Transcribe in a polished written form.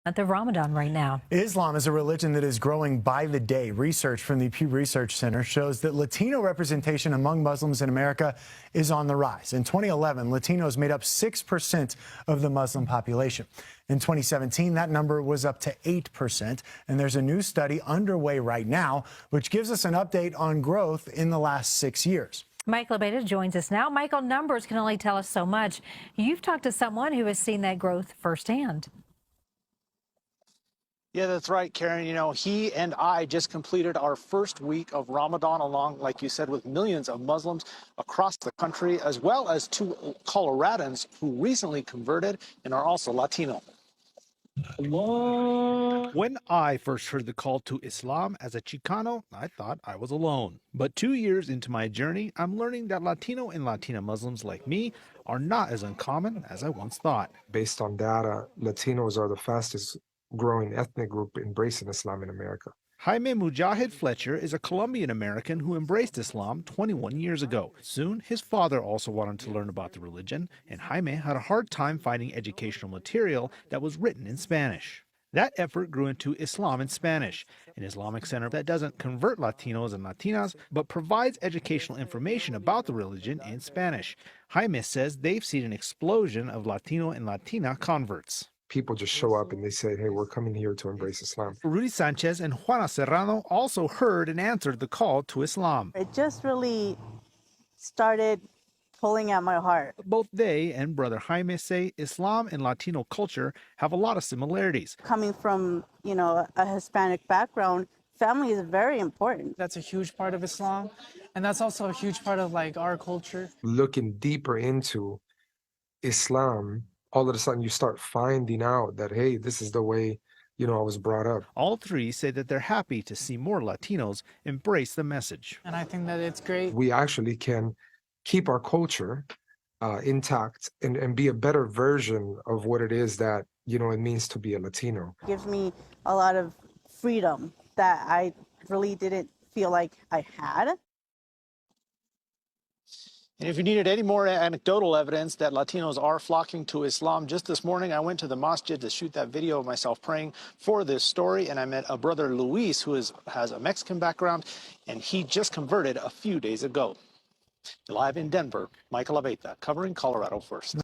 At the Ramadan right now. Islam is a religion that is growing by the day. Research from the Pew Research Center shows that Latino representation among Muslims in America is on the rise. In 2011, Latinos made up 6% of the Muslim population. In 2017, that number was up to 8%. And there's a new study underway right now, which gives us an update on growth in the last 6 years. Michael Abeta joins us now. Michael, numbers can only tell us so much. You've talked to someone who has seen that growth firsthand. Yeah, that's right, Karen. You know, he and I just completed our first week of Ramadan along, like you said, with millions of Muslims across the country, as well as 2 Coloradans who recently converted and are also Latino. When I first heard the call to Islam as a Chicano, I thought I was alone. But 2 years into my journey, I'm learning that Latino and Latina Muslims like me are not as uncommon as I once thought. Based on data, Latinos are the fastest growing ethnic group embracing Islam in America. Jaime Mujahid Fletcher is a Colombian American who embraced Islam 21 years ago. Soon, his father also wanted to learn about the religion, and Jaime had a hard time finding educational material that was written in Spanish. That effort grew into Islam in Spanish, an Islamic center that doesn't convert Latinos and Latinas, but provides educational information about the religion in Spanish. Jaime says they've seen an explosion of Latino and Latina converts. People just show up and they say, hey, we're coming here to embrace Islam. Rudy Sanchez and Juana Serrano also heard and answered the call to Islam. It just really started pulling at my heart. Both they and Brother Jaime say Islam and Latino culture have a lot of similarities. Coming from, a Hispanic background, family is very important. That's a huge part of Islam, and that's also a huge part of our culture. Looking deeper into Islam, all of a sudden you start finding out that, hey, this is the way, I was brought up. All three say that they're happy to see more Latinos embrace the message. And I think that it's great. We actually can keep our culture intact and be a better version of what it is that, it means to be a Latino. It gives me a lot of freedom that I really didn't feel like I had. And if you needed any more anecdotal evidence that Latinos are flocking to Islam, just this morning I went to the masjid to shoot that video of myself praying for this story, and I met a brother Luis who has a Mexican background, and he just converted a few days ago. Live in Denver, Michael Abeta, covering Colorado First.